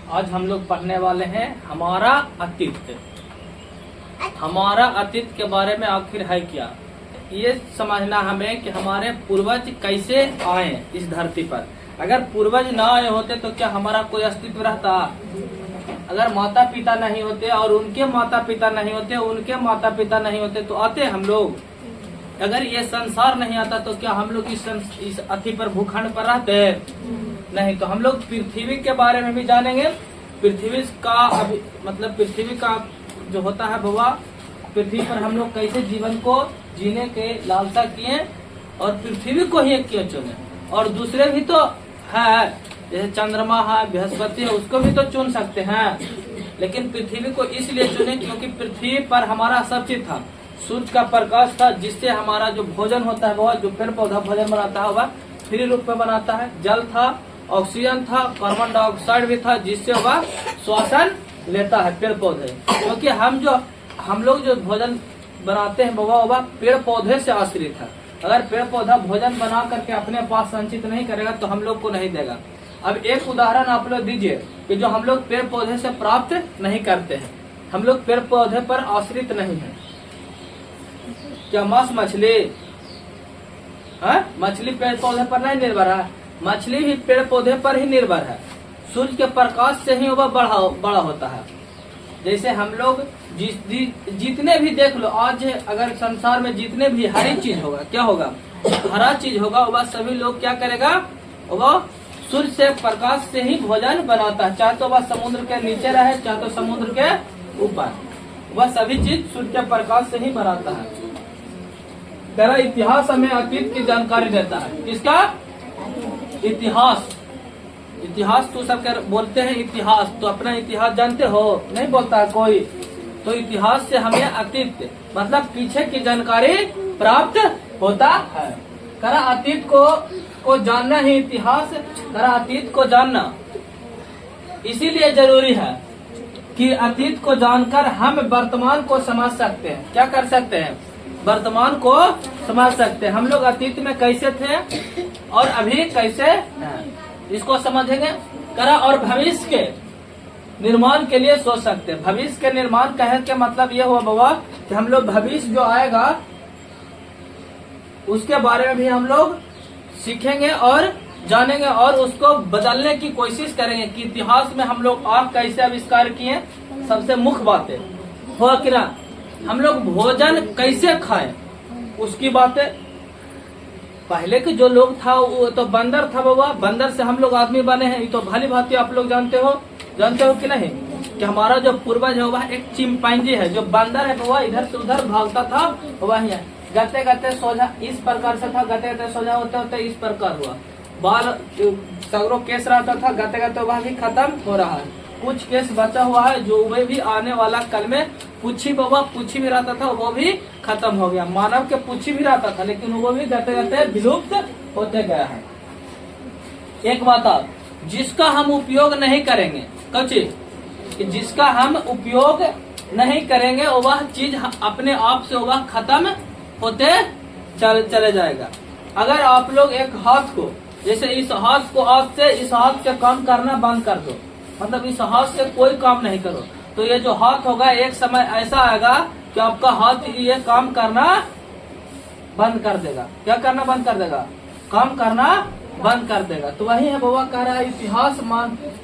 आज हम लोग पढ़ने वाले हैं हमारा अतीत। हमारा अतीत के बारे में आखिर है क्या, ये समझना हमें कि हमारे पूर्वज कैसे आए इस धरती पर। अगर पूर्वज ना आए होते तो क्या हमारा कोई अस्तित्व रहता? अगर माता पिता नहीं होते और उनके माता पिता नहीं होते, उनके माता पिता नहीं होते तो आते हम लोग? अगर ये संसार नहीं आता तो क्या हम लोग इस अथी पर भूखंड पर रहते? नहीं। तो हम लोग पृथ्वी के बारे में भी जानेंगे। पृथ्वी का अभी मतलब पृथ्वी का जो होता है बाबा, पृथ्वी पर हम लोग कैसे जीवन को जीने के लालसा किए और पृथ्वी को ही क्यों चुने। और दूसरे भी तो है, जैसे चंद्रमा है, बृहस्पति है, उसको भी तो चुन सकते हैं, लेकिन पृथ्वी को इसलिए चुने क्योंकि पृथ्वी पर हमारा सब चीज था। सूर्य का प्रकाश था जिससे हमारा जो भोजन होता है वह जो पेड़ पौधा भोजन बनाता है वह फ्री रूप में बनाता है। जल था, ऑक्सीजन था, कार्बन डाइऑक्साइड भी था जिससे वह श्वसन लेता है पेड़ पौधे। क्योंकि हम लोग जो भोजन बनाते हैं वह पेड़ पौधे से आश्रित है। अगर पेड़ पौधा भोजन बना करके अपने पास संचित नहीं करेगा तो हम लोग को नहीं देगा। अब एक उदाहरण आप लोग दीजिए कि जो हम लोग पेड़ पौधे से प्राप्त नहीं करते हैं, हम लोग पेड़ पौधे पर आश्रित नहीं है। क्या मांस मछली है? मछली पेड़ पौधे पर नहीं निर्भर है, मछली भी पेड़ पौधे पर ही निर्भर है। सूर्य के प्रकाश से ही वह बड़ा होता है। जैसे हम लोग जितने भी देख लो, आज अगर संसार में जितने भी हरी चीज होगा, क्या होगा? हरा चीज होगा, वह सभी लोग क्या करेगा? वह सूर्य से प्रकाश से ही भोजन बनाता है। चाहे तो वह समुद्र के नीचे रहे, चाहे तो समुद्र के ऊपर, वह सभी चीज सूर्य के प्रकाश से ही बनाता है। तेरा इतिहास हमें अतीत की जानकारी देता है। किसका इतिहास? इतिहास तो सब बोलते हैं इतिहास, तो अपना इतिहास जानते हो? नहीं बोलता है कोई। तो इतिहास से हमें अतीत मतलब पीछे की जानकारी प्राप्त होता है। करा अतीत को जानना ही इतिहास, करा अतीत को जानना इसीलिए जरूरी है कि अतीत को जानकर हम वर्तमान को समझ सकते हैं। क्या कर सकते हैं? वर्तमान को समझ सकते हैं। हम लोग अतीत में कैसे थे और अभी कैसे हैं, इसको समझेंगे। करा और भविष्य के निर्माण के लिए सोच सकते हैं। भविष्य के निर्माण कहने के मतलब ये हुआ बाबा कि हम लोग भविष्य जो आएगा उसके बारे में भी हम लोग सीखेंगे और जानेंगे और उसको बदलने की कोशिश करेंगे कि इतिहास में हम लोग आग कैसे आविष्कार किए। सबसे मुख्य बात है हुआ कि ना, हम लोग भोजन कैसे खाएं उसकी बातें। पहले के जो लोग था वो तो बंदर था बाबा, बंदर से हम लोग आदमी बने हैं, ये तो भली भांति आप लोग जानते हो कि नहीं? कि हमारा जो पूर्वज है वह एक चिंपैंजी है, जो बंदर है वह इधर से उधर भागता था। वह गते गते सोझा इस प्रकार से था, गते गते सोझा होते होते इस प्रकार हुआ। बाल सगरों केस रहता था, गते गते वह भी खत्म हो रहा है। कुछ केस बचा हुआ है जो वह भी आने वाला कल में पूछी भी रहता था, वो भी खत्म हो गया। मानव के पूछी भी रहता था लेकिन वो भी गते गते विलुप्त होते गया है। एक बात और, जिसका हम उपयोग नहीं करेंगे, जिसका हम उपयोग नहीं करेंगे वह चीज अपने आप से वह खत्म होते चले जाएगा। अगर आप लोग एक हाथ को, जैसे इस हाथ को आज से इस हाथ से काम करना बंद कर दो, मतलब इस हाथ से कोई काम नहीं करो, तो ये जो हाथ होगा एक समय ऐसा आएगा कि आपका हाथ ये काम करना बंद कर देगा। क्या करना बंद कर देगा? काम करना बंद कर देगा। तो वही है बाबा कह रहा है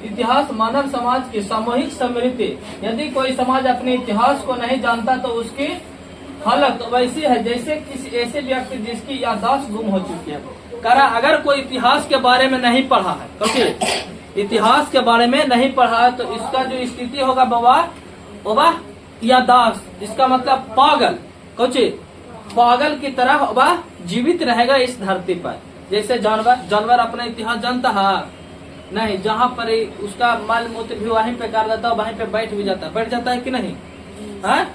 इतिहास मानव समाज की सामूहिक स्मृति। यदि कोई समाज अपने इतिहास को नहीं जानता तो उसकी हालत वैसी है जैसे किसी ऐसे व्यक्ति जिसकी याददाश्त गुम हो चुकी है। कह रहा अगर कोई इतिहास के बारे में नहीं पढ़ा है, क्योंकि इतिहास के बारे में नहीं पढ़ा है तो इसका जो स्थिति होगा बाबा याददाश्त, इसका मतलब पागल की तरह वह जीवित रहेगा इस धरती पर। जैसे जानवर अपना इतिहास जानता है नहीं, जहाँ पर उसका मल मूत्र भी वहीं पे कर देता है, वहीं पे बैठ जाता है कि नहीं है?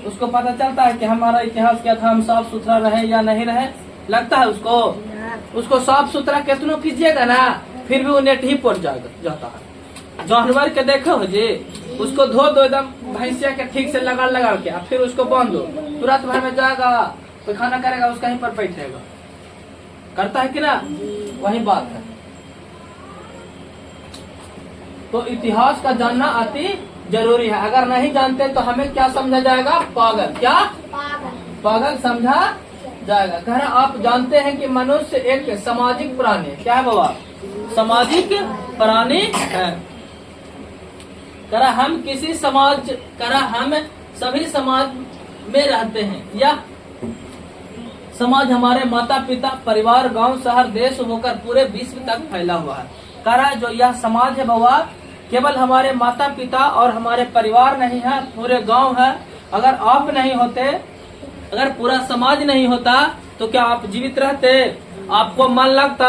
उसको पता चलता है कि हमारा इतिहास क्या था, हम साफ सुथरा रहे या नहीं रहे? लगता है उसको साफ सुथरा कितनों कीजिएगा ना फिर भी वो नेट ही पड़ जाता है। जानवर के देखो हो जी, उसको धो दो एकदम भैंसिया के ठीक से लगा के, फिर उसको बांध दो, तुरंत भर में जाएगा, कोई खाना करेगा उसका ही पर बैठेगा। करता है कि ना? वही बात है। तो इतिहास का जानना अति जरूरी है। अगर नहीं जानते तो हमें क्या समझा जाएगा? पागल। क्या? पागल समझा जाएगा। कह रहा आप जानते हैं कि मनुष्य एक सामाजिक प्राणी, क्या है बाबा? सामाजिक प्राणी है। कह रहा हम किसी समाज, कह रहा हम सभी समाज में रहते हैं। यह समाज हमारे माता पिता, परिवार, गांव, शहर, देश होकर पूरे विश्व तक फैला हुआ है। कह रहा जो यह समाज है बाबा, केवल हमारे माता पिता और हमारे परिवार नहीं है, पूरे गांव है। अगर आप नहीं होते, अगर पूरा समाज नहीं होता तो क्या आप जीवित रहते? आपको मन लगता?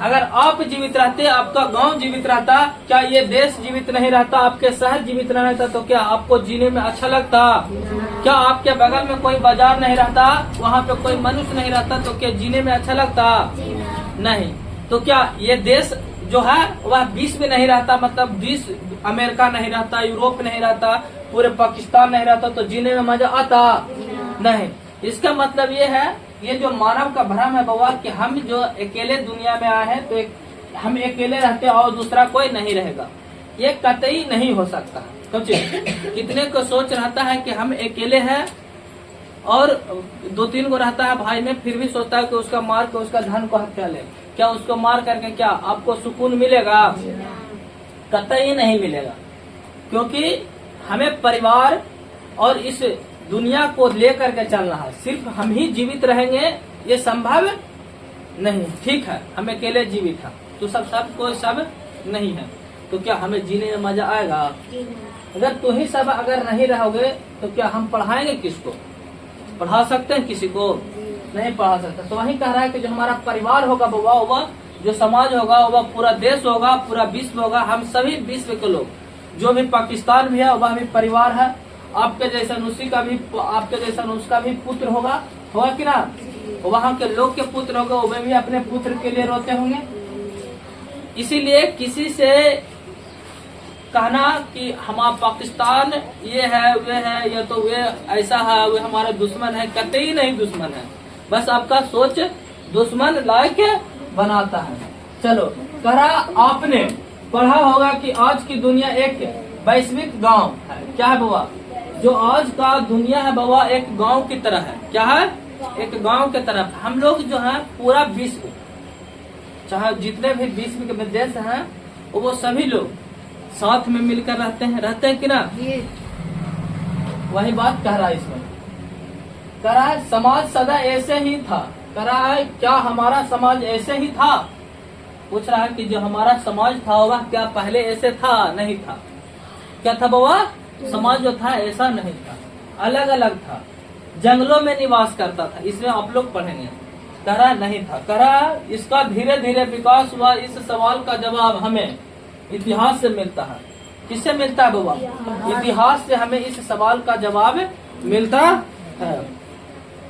अगर आप जीवित रहते, आपका गांव जीवित रहता, क्या ये देश जीवित नहीं रहता, आपके शहर जीवित नहीं रहता, तो क्या आपको जीने में अच्छा लगता? क्या आपके बगल में कोई बाजार नहीं रहता, वहाँ पे कोई मनुष्य नहीं रहता, तो क्या जीने में अच्छा लगता? नहीं। तो क्या ये देश जो है वह विश्व में नहीं रहता, मतलब विश्व, अमेरिका नहीं रहता, यूरोप नहीं रहता, पूरे पाकिस्तान नहीं रहता, तो जीने में मजा आता? नहीं। इसका मतलब ये है, ये जो मानव का भ्रम है बाबा, कि हम जो अकेले दुनिया में आए हैं तो हम अकेले रहते हैं और दूसरा कोई नहीं रहेगा, ये कतई नहीं हो सकता। सोचिए, कितने को सोच रहता है कि हम अकेले हैं और 2-3 को रहता है भाई में, फिर भी सोचता है कि उसका मार के उसका धन को हत्या ले। क्या उसको मार करके क्या आपको सुकून मिलेगा? कतई नहीं मिलेगा। क्योंकि हमें परिवार और इस दुनिया को लेकर के चलना है। सिर्फ हम ही जीवित रहेंगे ये संभव नहीं। ठीक है, हम अकेले जीवित हैं तो सब कोई सब नहीं है, तो क्या हमें जीने में मजा आएगा? अगर तू ही सब अगर नहीं रहोगे तो क्या हम पढ़ाएंगे किसको? पढ़ा सकते हैं किसी को? नहीं पढ़ा सकते। तो वही कह रहा है कि जो हमारा परिवार होगा बाबा, वह जो समाज होगा, वह पूरा देश होगा, पूरा विश्व होगा। हम सभी विश्व के लोग, जो भी पाकिस्तान भी है वह भी परिवार है। आपके जैसा उसी का भी, आपके जैसा उसका भी पुत्र होगा कि ना? वहाँ के लोग के पुत्र होगा, वे भी अपने पुत्र के लिए रोते होंगे। इसीलिए किसी से कहना कि हमारा पाकिस्तान ये है, वे है, या तो वे ऐसा है, वे हमारा दुश्मन है, कतई नहीं दुश्मन है। बस आपका सोच दुश्मन लायक बनाता है। चलो, कहा आपने पढ़ा होगा कि आज की दुनिया एक वैश्विक गांव है। क्या है बाबा? जो आज का दुनिया है बाबा, एक गांव की तरह है। क्या है? एक गांव की तरह। हम लोग जो है पूरा विश्व, चाहे जितने भी विश्व के देश हैं, वो सभी लोग साथ में मिलकर रहते हैं कि ना? वही बात कह रहा है इसमें। कह रहा है समाज सदा ऐसे ही था। कह रहा है क्या हमारा समाज ऐसे ही था? पूछ रहा है कि जो हमारा समाज था वह क्या पहले ऐसे था? नहीं था। क्या था बाबा? समाज जो था ऐसा नहीं था, अलग अलग था, जंगलों में निवास करता था। इसमें आप लोग पढ़ेंगे। कह रहा नहीं था। कह रहा इसका धीरे धीरे विकास हुआ। इस सवाल का जवाब हमें इतिहास से मिलता है। किससे मिलता है बाबा? इतिहास से हमें इस सवाल का जवाब मिलता है।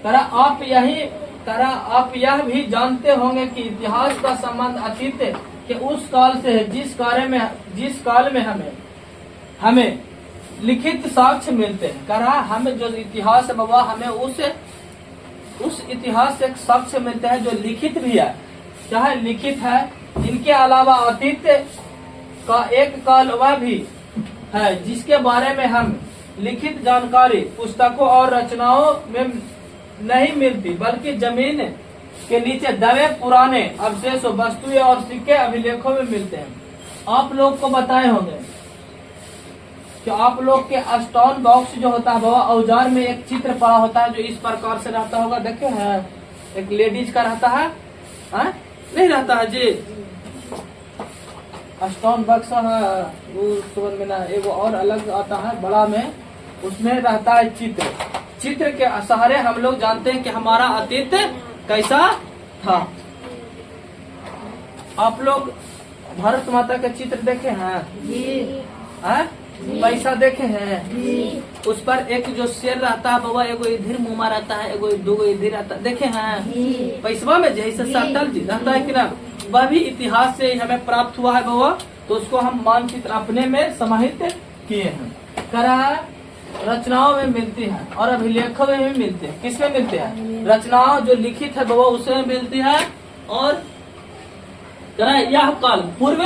कह रहा आप यह भी जानते होंगे कि इतिहास का संबंध अतीत के उस काल से है जिस काल में हमें लिखित साक्ष्य मिलते हैं। कह रहा हमें जो इतिहास है बाबा, हमें उस इतिहास से साक्ष्य मिलते हैं जो लिखित भी है। क्या है? लिखित है। इनके अलावा अतीत का एक काल वह भी है जिसके बारे में हम लिखित जानकारी पुस्तकों और रचनाओं में नहीं मिलती, बल्कि जमीन के नीचे दबे पुराने अवशेष, वस्तुएं और सिक्के अभिलेखों में मिलते हैं। आप लोग को बताए होंगे कि आप लोग के स्टोन बॉक्स जो होता है बाबा, औजार में एक चित्र पड़ा होता है जो इस प्रकार से रहता होगा। देखे हैं? एक लेडीज का रहता है, नहीं रहता है जी? स्टोन बॉक्स है वो में ना, एक और अलग आता है बड़ा में, उसमें रहता है चित्र। चित्र के सहारे हम लोग जानते हैं कि हमारा अतीत कैसा था। आप लोग भारत माता के चित्र देखे हैं? पैसा देखे हैं? उस पर एक जो शेर रहता है बाबा, एगो इधर मुँह रहता है, एगो दूगो इधर रहता है। देखे हैं? पैसवा में जैसे सटल जी रहता है कि ना, वह भी इतिहास से हमें प्राप्त हुआ है बाबा। तो उसको हम मानचित्र अपने में समाहित किए हैं। करा रचनाओं में मिलती है और अभिलेखों में भी मिलते हैं। किसमें मिलते हैं? रचनाओं जो लिखित है बाबा उसमें मिलती है। और यह काल पूर्व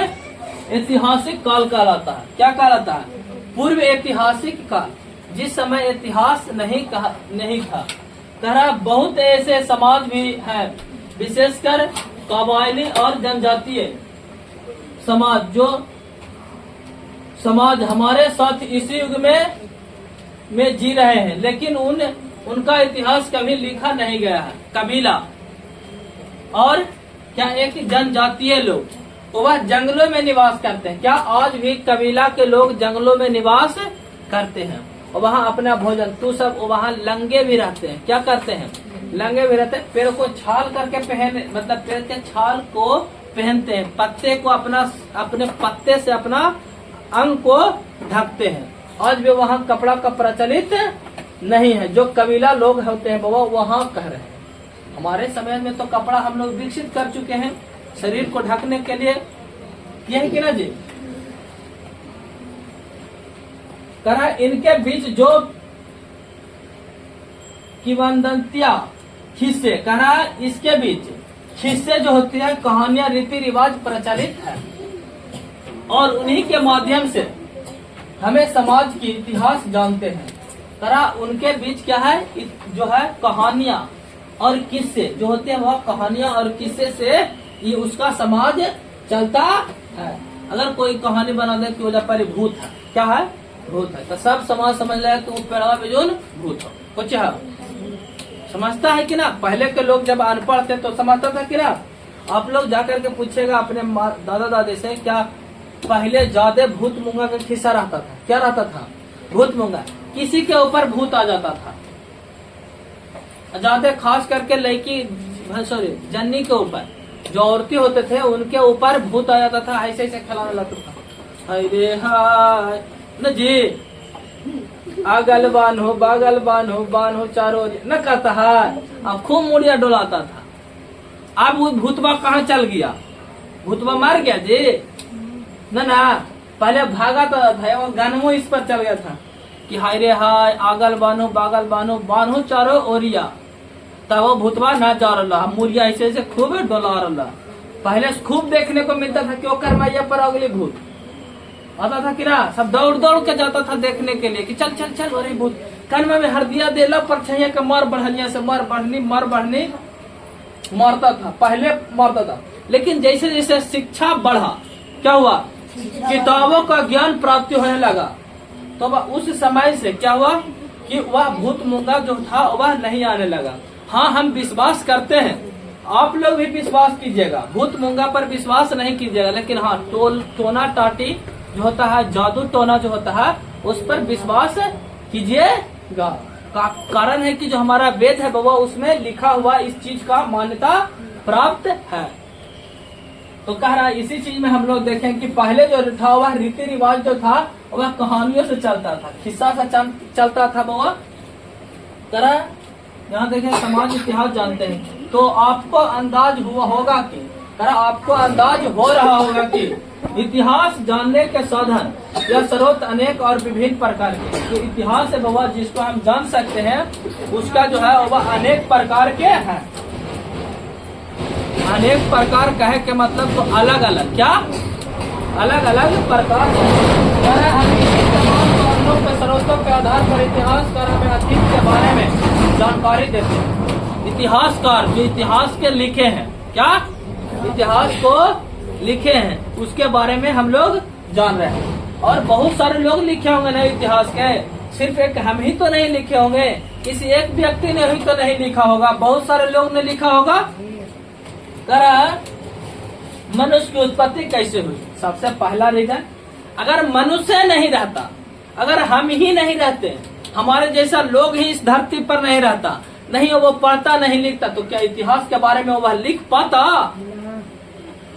ऐतिहासिक काल कहलाता है। क्या कहलाता है? पूर्व ऐतिहासिक काल, जिस समय इतिहास नहीं था। कह रहा बहुत ऐसे समाज भी हैं, विशेषकर कबायली और जनजातीय समाज, जो समाज हमारे साथ इसी युग में जी रहे हैं, लेकिन उनका इतिहास कभी लिखा नहीं गया है। कबीला और क्या एक जनजातीय लोग, वह जंगलों में निवास करते हैं। क्या आज भी कबीला के लोग जंगलों में निवास करते हैं और वहाँ अपना भोजन, तू सब वहाँ लंगे भी रहते हैं। क्या करते हैं? लंगे भी रहते हैं। पेड़ को छाल करके मतलब पेड़ के छाल को पहनते हैं, पत्ते को अपने पत्ते से अपना अंग को ढकते हैं। आज भी वहाँ कपड़ा का प्रचलित नहीं है। जो कबीला लोग होते हैं बाबा वहाँ कह रहे हैं। हमारे समय में तो कपड़ा हम लोग विकसित कर चुके हैं शरीर को ढकने के लिए, यही कि ना जी। कहा इनके बीच जो किंवदंतियां खिस्से, कहा इसके बीच खिस्से जो होती है, कहानियां, रीति रिवाज प्रचलित है और उन्हीं के माध्यम से हमें समाज की इतिहास जानते हैं। कहा उनके बीच क्या है, जो है कहानियां और किस्से जो होते हैं, वह कहानियां और किस्से से ये उसका समाज चलता है। अगर कोई कहानी बना दे कि वजह पर भूत है, क्या है? भूत है, तो सब समाज समझ ले कि वो पेड़वा बिजुन भूत हो। कुछ है समझता है कि ना? पहले के लोग जब अनपढ़ थे तो समझता था कि ना? आप लोग जाकर के पूछेगा अपने दादा दादी से, क्या पहले ज्यादा भूत मूंगा का खिस्सा रहता था? क्या रहता था? भूत मूंगा, किसी के ऊपर भूत आ जाता था, ज्यादा खास करके लड़की जन्नी के ऊपर, जो औरतें होते थे उनके ऊपर भूत आ जाता था, ऐसे ऐसे खिलाने लगता था। अरे हाय न जी, अगल बान्हो बगल बान्हो चारों ओर न कहता है। अब खूब मुड़िया डोलाता था। अब वो भूतबा कहाँ चल गया? भूतबा मर गया जी? ना पहले भागा तो गानवो इस पर चल गया था कि हाय रे हाय, अगल बान्हो बगल बान्हो चारों ओरिया, तब वो भूतबा ना जा रहा, मुड़िया ऐसे ऐसे खूब डोला रहा। पहले खूब देखने को मिलता था कि वो करमैया पर अगली भूत आता था कि ना, सब दौड़ दौड़ के जाता था देखने के लिए कि चल चल चल, अरे भूत। कान में हरदिया देला पर छैया के मार बढ़निया से मार बढ़नी मारता था, पहले मारता था। लेकिन जैसे जैसे शिक्षा बढ़ा, क्या हुआ? किताबों का ज्ञान प्राप्त होने लगा, तो उस समय से क्या हुआ कि वह भूत मूंगा जो था वह नहीं आने लगा। हाँ, हम विश्वास करते हैं, आप लोग भी विश्वास कीजिएगा, भूत मूंगा पर विश्वास नहीं कीजिएगा, लेकिन हाँ टोना टाटी जो होता है, जादू टोना जो होता है, उस पर विश्वास कीजिएगा। कारण है कि जो हमारा वेद है बाबा, उसमें लिखा हुआ इस चीज का मान्यता प्राप्त है। तो कह रहा है इसी चीज में हम लोग देखें कि पहले जो था वह रीति रिवाज जो था वह कहानियों से चलता था, किस्सा से चलता था बाबा। कह रहा है यहाँ देखें समाज इतिहास जानते हैं, तो आपको अंदाज हुआ होगा कि, आपको अंदाज हो रहा होगा कि इतिहास जानने के साधन या स्रोत अनेक और विभिन्न प्रकार के, जो इतिहास है बाबा जिसको हम जान सकते हैं, उसका जो है वह अनेक प्रकार के हैं। अनेक प्रकार कहे के मतलब तो अलग अलग, क्या अलग अलग प्रकार के स्रोतों के आधार पर इतिहासकार हमें अतीत के बारे में जानकारी देते हैं। इतिहासकार जो इतिहास के लिखे हैं, क्या इतिहास को लिखे हैं, उसके बारे में हम लोग जान रहे हैं। और बहुत सारे लोग लिखे होंगे ना इतिहास के, सिर्फ एक हम ही तो नहीं लिखे होंगे, किसी एक व्यक्ति ने ही तो नहीं लिखा होगा, बहुत सारे लोग ने लिखा होगा। मनुष्य की उत्पत्ति कैसे हुई? सबसे पहला रीजन, अगर मनुष्य नहीं रहता, अगर हम ही नहीं रहते, हमारे जैसा लोग ही इस धरती पर नहीं रहता, नहीं वो पढ़ता नहीं लिखता, तो क्या इतिहास के बारे में वह लिख पाता?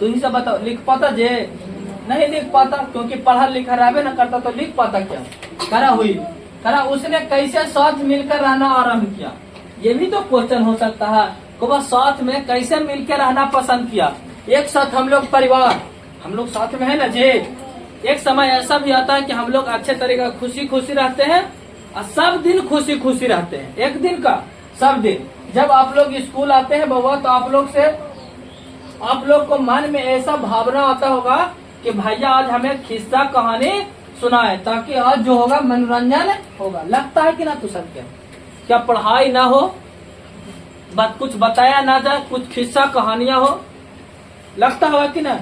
तो ही सब बताओ, लिख पाता जे? नहीं लिख पाता, क्योंकि पढ़ा लिखा रहे न करता तो लिख पाता क्या? करा हुई, करा उसने कैसे साथ मिलकर रहना आरम्भ किया? ये भी तो क्वेश्चन हो सकता है कि वह साथ में कैसे मिलकर रहना पसंद किया। एक साथ हम लोग परिवार, हम लोग साथ में है ना जे। एक समय ऐसा भी आता है कि हम लोग अच्छे तरीके खुशी खुशी रहते हैं और सब दिन खुशी खुशी रहते हैं, एक दिन का सब दिन। जब आप लोग स्कूल आते हैं बाबा, तो आप लोग को मन में ऐसा भावना आता होगा कि कि भैया आज हमें किस्सा कहानी सुनाए, ताकि आज जो होगा मनोरंजन होगा। लगता है कि ना तू सबके, क्या पढ़ाई ना हो, कुछ बताया ना जाए, कुछ किस्सा कहानियां हो, लगता होगा कि ना?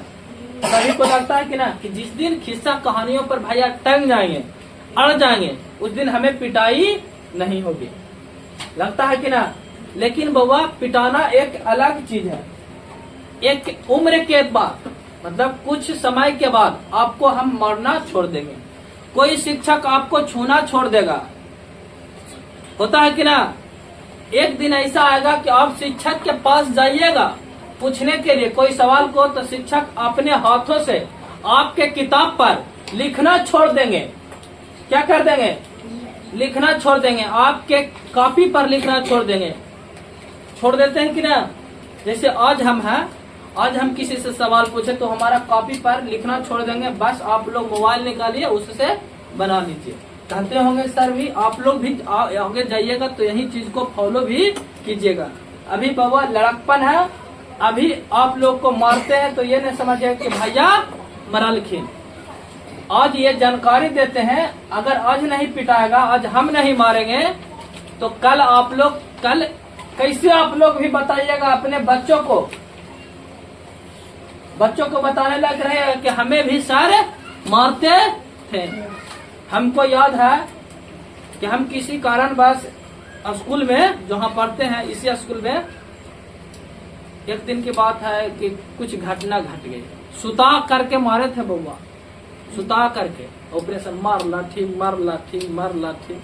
सभी को लगता है कि ना कि जिस दिन किस्सा कहानियों पर भैया टंग जाएंगे, अड़ जाएंगे, उस दिन हमें पिटाई नहीं होगी। लगता है कि ना? लेकिन बउआ, पिटाना एक अलग चीज है। एक उम्र के बाद, मतलब कुछ समय के बाद आपको हम मारना छोड़ देंगे। कोई शिक्षक आपको छूना छोड़ देगा। होता है कि ना? एक दिन ऐसा आएगा कि आप शिक्षक के पास जाइएगा पूछने के लिए कोई सवाल को, तो शिक्षक अपने हाथों से आपके किताब पर लिखना छोड़ देंगे। क्या कर देंगे? लिखना छोड़ देंगे। आपके कॉपी पर लिखना छोड़ देंगे। छोड़ देते हैं कि ना? जैसे आज हम हैं, आज हम किसी से सवाल पूछे तो हमारा कॉपी पर लिखना छोड़ देंगे। बस आप लोग मोबाइल निकालिए, उससे बना लीजिए। जानते होंगे सर भी, आप लोग भी आगे जाइएगा तो यही चीज को फॉलो भी कीजिएगा। अभी बाबा लड़कपन है, अभी आप लोग को मारते हैं तो ये नहीं समझिए कि भैया मरा लिखिन। आज ये जानकारी देते हैं, अगर आज नहीं पिटाएगा, आज हम नहीं मारेंगे, तो कल आप लोग, कल कैसे आप लोग भी बताइएगा अपने बच्चों को बताने लग रहे हैं कि हमें भी सारे मारते थे। हमको याद है कि हम किसी कारणवश स्कूल में जहाँ पढ़ते हैं, इसी स्कूल में एक दिन की बात है कि कुछ घटना घट गई। सुता करके मारे थे बउआ, सुता करके। ऑपरेशन मार लाठी मार लाठी मार लाठी।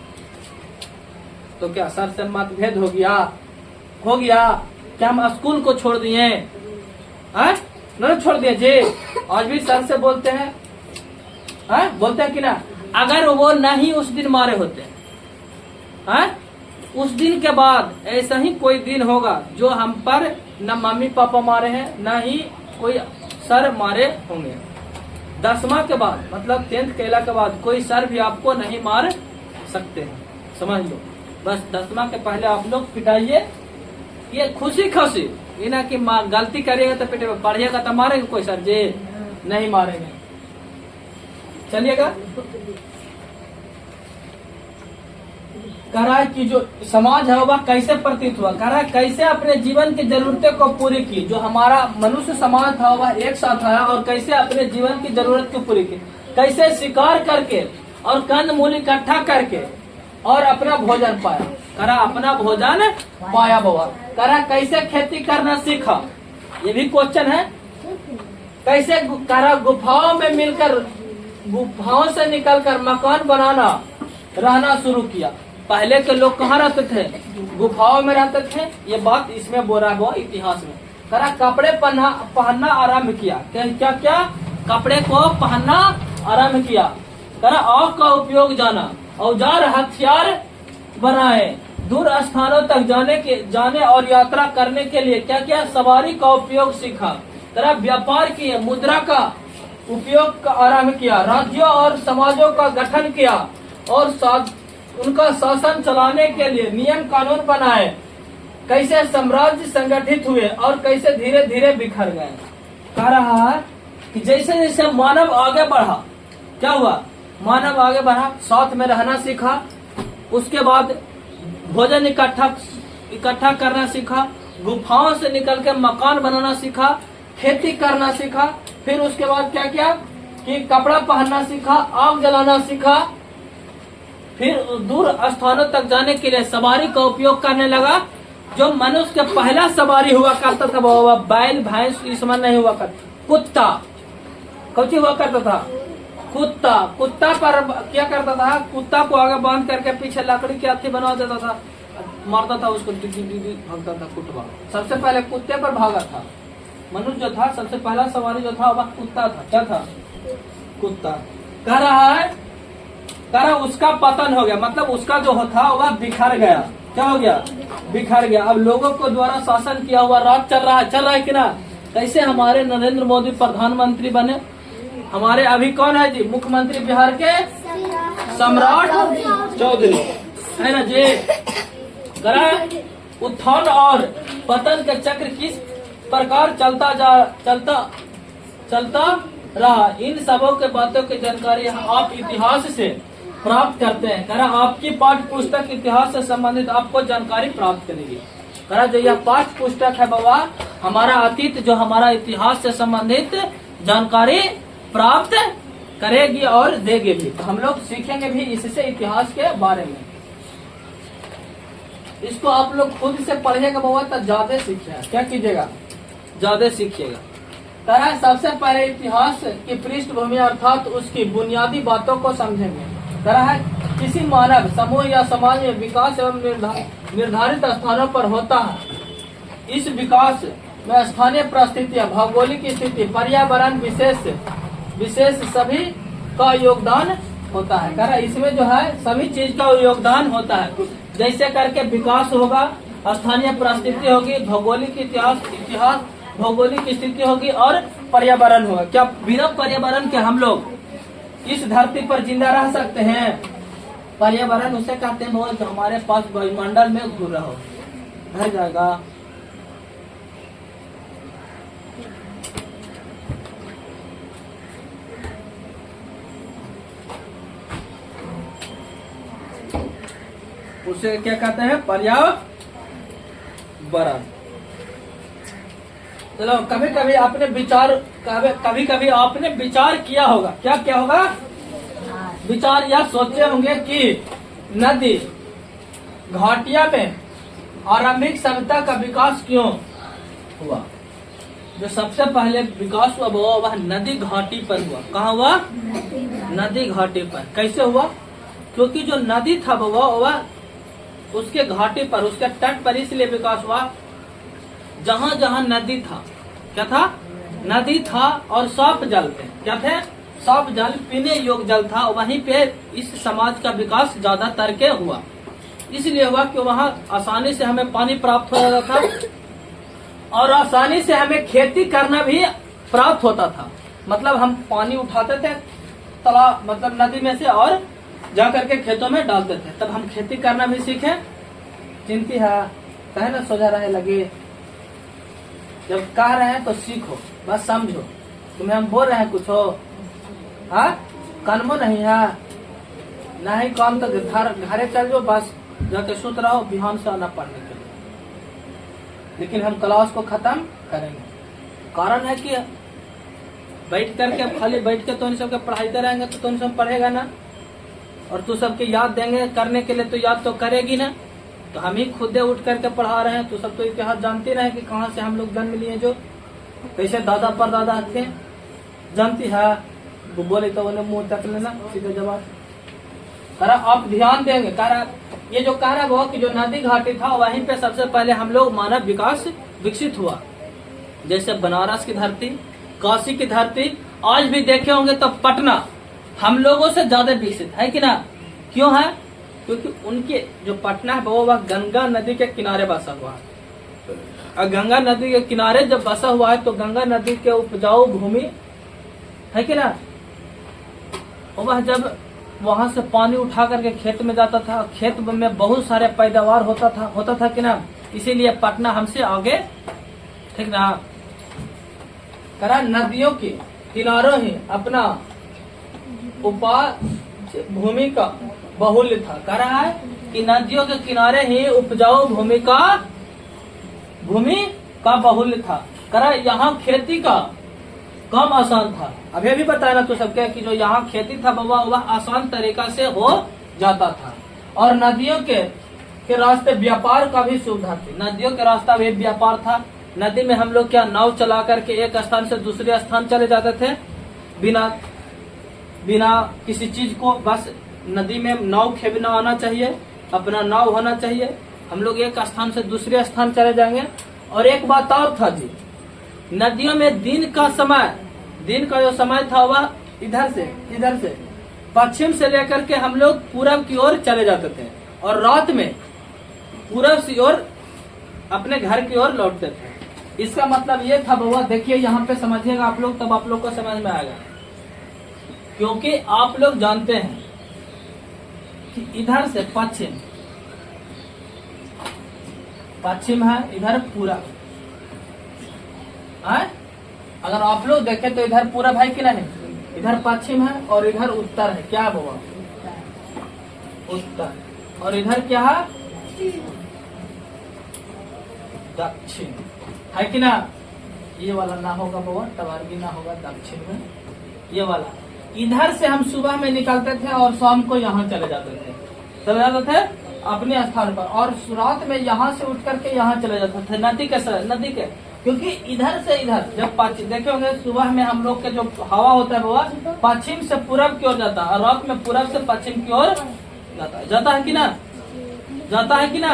तो क्या सर से मतभेद हो गया? क्या हम स्कूल को छोड़ दिए? नहीं छोड़ दिए जी। आज भी सर से बोलते हैं, बोलते हैं कि ना? अगर वो नहीं उस दिन मारे होते, उस दिन के बाद ऐसा ही कोई दिन होगा जो हम पर न मम्मी पापा मारे हैं, न ही कोई सर मारे होंगे। 10वां के बाद, मतलब 10th केला के बाद कोई सर भी आपको नहीं मार सकते हैं, समझ लो। बस 10वां के पहले आप लोग पिटाइए, ये खुशी ये ना कि गलती करिएगा तो पिटेगा, पढ़िएगा तो मारेंगे कोई सर जी? नहीं मारेंगे। चलिएगा। कह रहा है कि जो समाज है वह कैसे प्रतीत हुआ, कह रहा है कैसे अपने जीवन की जरूरतें को पूरी की। जो हमारा मनुष्य समाज था वह एक साथ आया और कैसे अपने जीवन की जरूरत को पूरी की, कैसे शिकार करके और कंद मूल इकट्ठा करके और अपना भोजन पाया। करा अपना भोजन पाया बउआ। करा कैसे खेती करना सीखा, ये भी क्वेश्चन है। कैसे करा गुफाओं में मिलकर, गुफाओं से निकलकर मकान बनाना, रहना शुरू किया। पहले के लोग कहाँ रहते थे? गुफाओं में रहते थे। ये बात इसमें बोला हुआ इतिहास में। करा कपड़े पहनना आरम्भ किया। क्या कपड़े को पहनना आरम्भ किया। करा आग का उपयोग जाना, औजार हथियार बनाए, दूर स्थानों तक जाने और यात्रा करने के लिए क्या सवारी का उपयोग सीखा। तरह व्यापार किए, मुद्रा का उपयोग आरम्भ किया, राज्यों और समाजों का गठन किया और उनका शासन चलाने के लिए नियम कानून बनाए। कैसे साम्राज्य संगठित हुए और कैसे धीरे धीरे बिखर गए। कह रहा है कि जैसे जैसे मानव आगे बढ़ा, क्या हुआ? मानव आगे बढ़ा, साथ में रहना सीखा, उसके बाद भोजन इकट्ठा करना सीखा, गुफाओं से निकल के मकान बनाना सीखा, खेती करना सीखा, फिर उसके बाद क्या कि कपड़ा पहनना सीखा, आग जलाना सीखा, फिर दूर स्थानों तक जाने के लिए सवारी का उपयोग करने लगा। जो मनुष्य का पहला सवारी हुआ करता था वो बैल भैंस इस मन नहीं हुआ करता, कुत्ता। कौची हुआ करता था? कुत्ता पर क्या करता था? कुत्ता को आगे बांध करके पीछे लकड़ी की अथी बना देता था, मारता था उसको, भागता था कुत्ता। सबसे पहले कुत्ते पर भागा था मनुष्य जो था। सबसे पहला सवारी जो था वह कुत्ता था। क्या था? कुत्ता। कह रहा है उसका पतन हो गया, मतलब उसका जो था वह बिखर गया। क्या हो गया? बिखर गया। अब लोगों को द्वारा शासन किया हुआ राज चल रहा है कि ना? कैसे हमारे नरेंद्र मोदी प्रधानमंत्री बने। हमारे अभी कौन है जी मुख्यमंत्री बिहार के? सम्राट चौधरी है ना जी। करा उत्थान और पतन का चक्र किस प्रकार चलता रहा। इन सबों के बातों की जानकारी आप इतिहास से प्राप्त करते हैं। कह रहा आपकी पाठ्य पुस्तक इतिहास से संबंधित आपको जानकारी प्राप्त करेगी। कह रहा जो यह पाठ्य पुस्तक है बाबा, हमारा अतीत जो हमारा इतिहास से संबंधित जानकारी प्राप्त करेगी और देगी भी। तो हम लोग सीखेंगे भी इससे इतिहास के बारे में। इसको आप लोग खुद से पढ़िएगा बाबा तो ज्यादा सीखिएगा। क्या कीजिएगा? ज्यादा सीखिएगा। तरह सबसे पहले इतिहास की पृष्ठभूमि अर्थात उसकी बुनियादी बातों को समझेंगे। तरह किसी मानव समूह या समाज में विकास एवं निर्धारित स्थानों पर होता है। इस विकास में स्थानीय परिस्थितियां, भौगोलिक स्थिति, पर्यावरण विशेष सभी का योगदान होता है। कह रहा इसमें जो है सभी चीज का योगदान होता है। जैसे करके विकास होगा, स्थानीय परिस्थिति होगी, भौगोलिक इतिहास भौगोलिक स्थिति होगी और पर्यावरण होगा। क्या बिना पर्यावरण के हम लोग इस धरती पर जिंदा रह सकते हैं? पर्यावरण उसे कहते हैं जो हमारे पास वायुमंडल में घूर रहा हो, भर जाएगा। उसे क्या कहते हैं? पर्यावरण। चलो कभी कभी आपने विचार किया होगा। क्या होगा? विचार या सोचे होंगे कि नदी घाटिया में आरंभिक सभ्यता का विकास क्यों हुआ। जो सबसे पहले विकास हुआ वह नदी घाटी पर हुआ। कहाँ हुआ? नदी घाटी पर। कैसे हुआ? क्योंकि जो नदी था वह उसके घाटी पर, उसके तट पर इसलिए विकास हुआ जहाँ जहाँ नदी था। क्या था? नदी था और साफ जल थे। क्या थे? साफ जल, पीने योग्य जल था। वहीं पे इस समाज का विकास ज्यादातर के हुआ। इसलिए हुआ कि वहाँ आसानी से हमें पानी प्राप्त हो जाता था और आसानी से हमें खेती करना भी प्राप्त होता था। मतलब हम पानी उठाते थे तालाब मतलब नदी में से और जा करके खेतों में डालते थे। तब हम खेती करना भी सीखे। चिंती है कहे ना सोचा रहे लगे। जब कह रहे हैं तो सीखो, बस समझो। तुम्हें हम बोल रहे हैं कुछ हो, हाँ कानमो नहीं है, नहीं काम तो घरे चल जाओ, बस जाके सुत रहो, बिहान से आना पढ़ने के लिए। लेकिन हम क्लास को खत्म करेंगे। कारण है कि बैठ करके खाली बैठ के तो इन सबके पढ़ाते रहेंगे तो इन सब पढ़ेगा ना, और तू सबके याद देंगे करने के लिए तो याद तो करेगी ना। तो हम ही खुदे उठ करके पढ़ा रहे हैं। तो सब तो इतिहास जानते रहे कि कहाँ से हम लोग जन्म लिए, जो कैसे दादा परदादा थे, जानती है। वो बोले तो उन्हें मुंह तक लेना, सीधे जवाब। करा आप ध्यान देंगे। करा ये जो कह रहा वो कि जो नदी घाटी था वहीं पे सबसे पहले हम लोग मानव विकास विकसित हुआ। जैसे बनारस की धरती, काशी की धरती, आज भी देखे होंगे तो पटना हम लोगों से ज्यादा विकसित है कि ना? क्यों है? क्योंकि उनके जो पटना है वह गंगा नदी के किनारे बसा हुआ है। और गंगा नदी के किनारे जब बसा हुआ है तो गंगा नदी के उपजाऊ भूमि है कि ना, वह जब वहां से पानी उठा करके खेत में जाता था, खेत में बहुत सारे पैदावार होता था कि ना। इसीलिए पटना हमसे आगे, ठीक ना। करा नदियों के किनारों ही अपना उपज भूमि का बहुल्य था। कह रहा है कि नदियों के किनारे ही उपजाऊ भूमि का बहुल्य था। कह रहा है यहाँ खेती का कम आसान था। अभी भी बताया ना तो सबके कि जो यहाँ खेती था वह आसान तरीका से हो जाता था। और नदियों के रास्ते व्यापार का भी सुविधा थी। नदियों के रास्ता भी व्यापार था। नदी में हम लोग क्या नाव चला करके एक स्थान से दूसरे स्थान चले जाते थे बिना किसी चीज को। बस नदी में नाव खेपना आना चाहिए, अपना नाव होना चाहिए। हम लोग एक स्थान से दूसरे स्थान चले जाएंगे। और एक बात और था जी, नदियों में दिन का जो समय था वह इधर से पश्चिम से लेकर के हम लोग पूरब की ओर चले जाते थे और रात में पूरब की ओर अपने घर की ओर लौटते थे। इसका मतलब ये था बाबा, देखिए यहाँ पे समझिएगा आप लोग, तब आप लोग को समझ में आएगा। क्योंकि आप लोग जानते हैं कि इधर से पश्चिम है, इधर पूरब है। अगर आप लोग देखें तो इधर पूरब है कि नहीं, इधर पश्चिम है और इधर उत्तर है। क्या है बाबा? उत्तर। और इधर क्या है? दक्षिण है कि ना। ये वाला ना होगा बाबा, टवारगी ना होगा दक्षिण में, ये वाला। इधर से हम सुबह में निकलते थे और शाम को यहाँ चले जाते थे अपने स्थान पर, और रात में यहाँ से उठ करके यहाँ चले जाते थे नदी के, क्योंकि इधर से इधर जब देखे होंगे सुबह में हम लोग के जो हवा होता है वो पश्चिम से पूरब की ओर जाता है और रात में पूरब से पश्चिम की ओर जाता है कि ना, जाता है कि ना।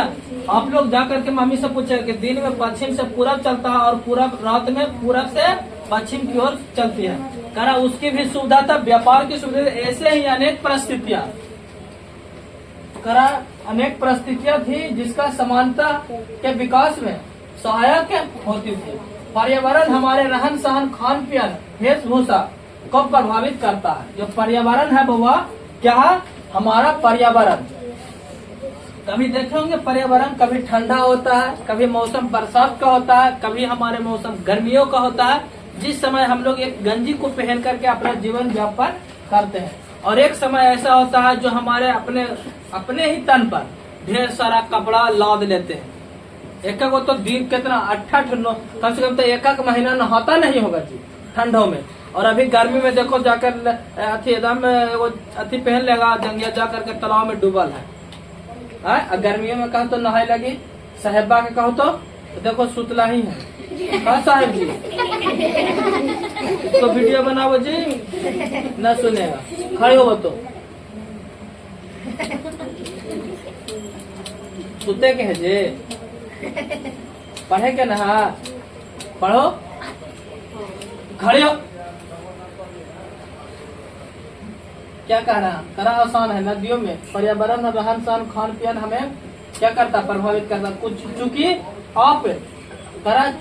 आप लोग जा करके मम्मी से पूछे कि दिन में पश्चिम से पूरब चलता है और पूरब रात में पूरब से पश्चिम की ओर चलती है। करा उसकी भी सुविधा था, व्यापार की सुविधा। ऐसे ही अनेक परिस्थितियाँ अनेक परिस्थितियाँ थी जिसका समानता के विकास में सहायक होती थी। पर्यावरण हमारे रहन सहन, खान पीन, वेशभूषा को प्रभावित करता है। जो पर्यावरण है वो क्या है? हमारा पर्यावरण। कभी देखे होंगे पर्यावरण कभी ठंडा होता है, कभी मौसम बरसात का होता है, कभी हमारे मौसम गर्मियों का होता है, जिस समय हम लोग एक गंजी को पहन करके अपना जीवन व्यापन करते हैं। और एक समय ऐसा होता है जो हमारे अपने ही तन पर ढेर सारा कपड़ा लाद लेते हैं। एक तो दिन कितना 8 कम से कम तो एक महीना नहाता नहीं होगा जी ठंडों में। और अभी गर्मी में देखो जाकर अथी एकदम अथी पहन लेगा, जंगिया जा करके तालाब में डूबल है। गर्मियों में कहो तो नहाए लगी, साहेबा के कहो तो देखो सुतला ही है। हाँ साहेब जी तो वीडियो बनाओ जी, न सुनेगा, खड़े हो तो सुते के है जे, पढ़े के ना, पढ़ो, खड़े हो। क्या कह रहा है? करा आसान है। नदियों में पर्यावरण और रहन सहन, खान पीन हमें क्या करता? प्रभावित करता। कुछ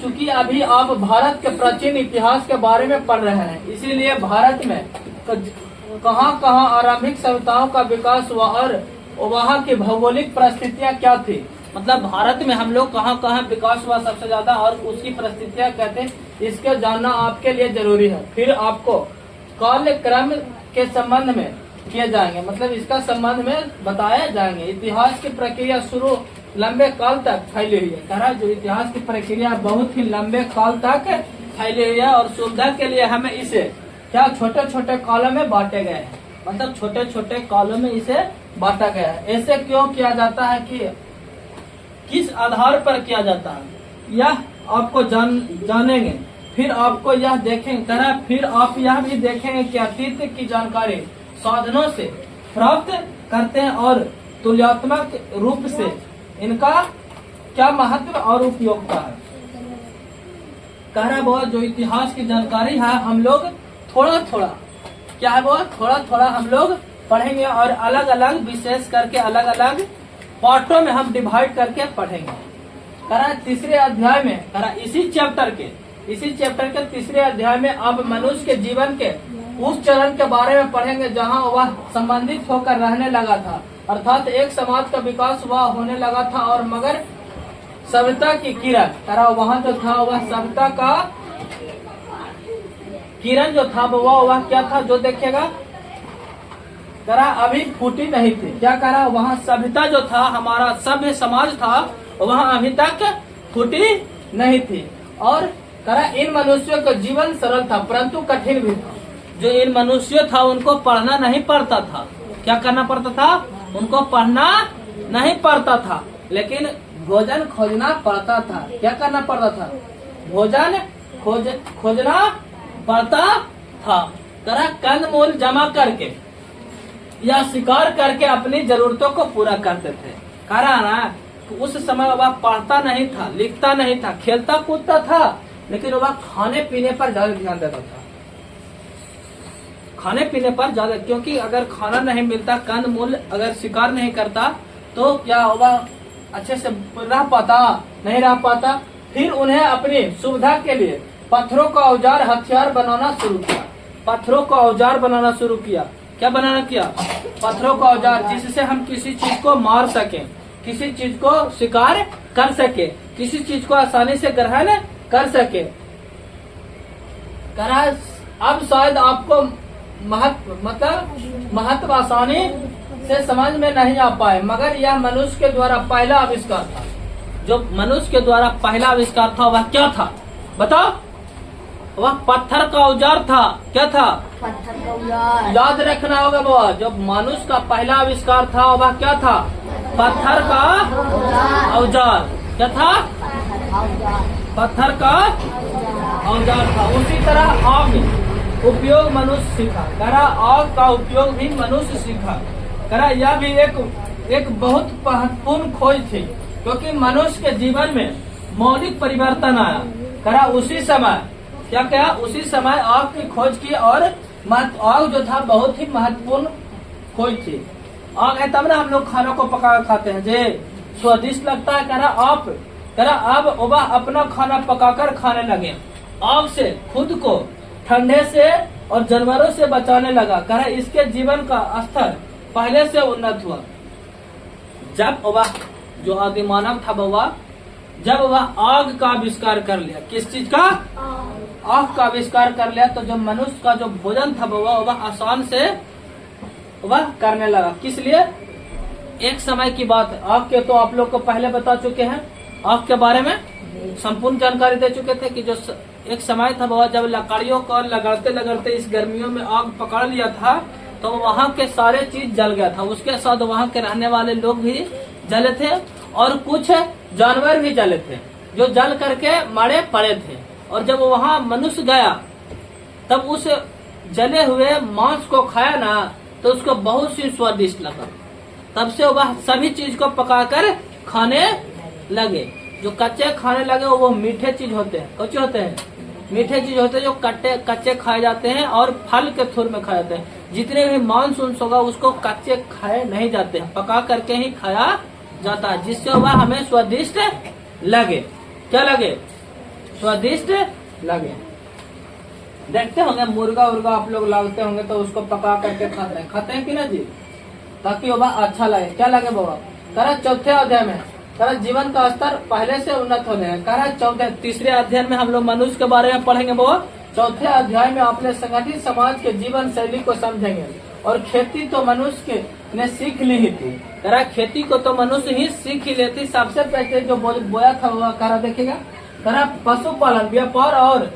चूंकि अभी आप भारत के प्राचीन इतिहास के बारे में पढ़ रहे हैं, इसीलिए भारत में कहाँ आरंभिक सभ्यताओं का विकास हुआ और वहाँ की भौगोलिक परिस्थितियाँ क्या थी। मतलब भारत में हम लोग कहाँ विकास हुआ सबसे ज्यादा और उसकी परिस्थितियाँ कहते हैं, इसके जानना आपके लिए जरूरी है। फिर आपको कालक्रम के संबंध में किए जाएंगे, मतलब इसका संबंध में बताए जाएंगे। इतिहास की प्रक्रिया शुरू लंबे काल तक फैली हुई है। कहा जो इतिहास की प्रक्रिया बहुत ही लंबे काल तक फैली हुई है और सुविधा के लिए हमें इसे क्या छोटे छोटे कालों में बांटे गए हैं। मतलब छोटे छोटे कालों में इसे बांटा गया है। ऐसे क्यों किया जाता है कि किस आधार पर किया जाता है, यह आपको जानेंगे। फिर आपको यह देखेंगे, फिर आप यह भी देखेंगे कि अतीत की जानकारी साधनों से प्राप्त करते हैं और तुलनात्मक रूप से इनका क्या महत्व और उपयोगिता है। कह रहा वो जो इतिहास की जानकारी है हम लोग थोड़ा थोड़ा हम लोग पढ़ेंगे और अलग अलग विशेष करके अलग अलग पार्टों में हम डिवाइड करके पढ़ेंगे। करा तीसरे अध्याय में इसी चैप्टर के तीसरे अध्याय में अब मनुष्य के जीवन के उस चरण के बारे में पढ़ेंगे जहां वह संबंधित होकर रहने लगा था, अर्थात एक समाज का विकास वह होने लगा था। और मगर सभ्यता की किरण वहाँ जो था वह सभ्यता का किरण जो था वह क्या था जो देखेगा अभी फूटी नहीं थी। क्या करा वहाँ सभ्यता जो था हमारा सभ्य समाज था वहाँ अभी तक फूटी नहीं थी। और इन मनुष्यों का जीवन सरल था परंतु कठिन भी था। जो इन मनुष्यों था उनको पढ़ना नहीं पड़ता था। क्या करना पड़ता था? उनको पढ़ना नहीं पड़ता था लेकिन भोजन खोजना पड़ता था। क्या करना पड़ता था? भोजन खोजना पड़ता था। कंदमूल जमा करके या शिकार करके अपनी जरूरतों को पूरा करते थे। ना उस समय वह पढ़ता नहीं था, लिखता नहीं था, खेलता कूदता था, लेकिन वह खाने पीने पर ज्यादा ध्यान देता था। खाने पीने पर ज्यादा, क्योंकि अगर खाना नहीं मिलता, कंदमूल अगर शिकार नहीं करता तो क्या वह अच्छे से रह पाता? नहीं रह पाता। फिर उन्हें अपनी सुविधा के लिए पत्थरों का औजार हथियार बनाना शुरू किया। पत्थरों का औजार बनाना शुरू किया। क्या बनाना किया? पत्थरों का औजार, जिससे हम किसी चीज को मार सके, किसी चीज को शिकार कर सके, किसी चीज को आसानी से ग्रहण कर सके। करा अब शायद आपको महत्व आसानी से समझ में नहीं आ पाए, मगर यह मनुष्य के द्वारा पहला आविष्कार था। जो मनुष्य के द्वारा पहला आविष्कार था वह क्या था बताओ? वह पत्थर का औजार था। क्या था? पत्थर का औजार। याद रखना होगा बाबा, जब मनुष्य का पहला आविष्कार था वह क्या था? पत्थर का औजार। क्या था? पत्थर का औजार था। उसी तरह आग उपयोग मनुष्य सीखा। करा आग का उपयोग भी मनुष्य सीखा। करा यह भी एक बहुत महत्वपूर्ण खोज थी, क्योंकि मनुष्य के जीवन में मौलिक परिवर्तन आया। करा उसी समय क्या क्या? उसी समय आग की खोज की, और आग जो था बहुत ही महत्वपूर्ण खोज थी। आग है तब ना हम लोग खाना को पका खाते हैं, जे स्वादिष्ट लगता है। करा अब वह अपना खाना पकाकर खाने लगे। आग से खुद को ठंडे से और जानवरों से बचाने लगा। करा इसके जीवन का स्तर पहले से उन्नत हुआ। जब वह जो आदि मानव था वह जब वह आग का आविष्कार कर लिया। किस चीज का? आग का आविष्कार कर लिया, तो जो मनुष्य का जो भोजन था वह आसान से वह करने लगा। किस लिए? एक समय की बात है। आग के तो आप लोग को पहले बता चुके हैं, आग के बारे में संपूर्ण जानकारी दे चुके थे कि जो एक समय था वह जब लकड़ियों को लगाते लगाते इस गर्मियों में आग पकड़ लिया था, तो वहाँ के सारे चीज जल गया था। उसके साथ वहाँ के रहने वाले लोग भी जले थे और कुछ जानवर भी जले थे, जो जल करके मरे पड़े थे। और जब वहाँ मनुष्य गया तब उस जले हुए मांस को खाया ना, तो उसको बहुत सी स्वादिष्ट लगा। तब से वह सभी चीज को पकाकर खाने लगे। जो कच्चे खाने लगे वो मीठे चीज होते हैं। कच्चे होते हैं, मीठे चीज होते हैं जो कच्चे खाए जाते हैं और फल के थूर में खाए जाते हैं। जितने भी मांस उंस होगा उसको कच्चे खाए नहीं जाते हैं, पका करके ही खाया जाता है, जिससे वह हमें स्वादिष्ट लगे। क्या लगे? स्वादिष्ट लगे। देखते होंगे मुर्गा उर्गा आप लोग लाते होंगे तो उसको पका करके खाते हैं कि ना जी, ताकि वह अच्छा लगे। क्या लगे बाबा? करा चौथे अध्याय में करा जीवन का स्तर पहले से उन्नत होने है। करा तीसरे अध्याय में हम लोग मनुष्य के बारे में पढ़ेंगे बाबा। चौथे अध्याय में अपने संगठित समाज के जीवन शैली को समझेंगे। और खेती तो मनुष्य ने सीख ली ही थी। करा खेती को तो मनुष्य ही सीख ही लेती। सबसे पहले जो बोया था वह करा देखेगा। करा पशुपालन, व्यापार और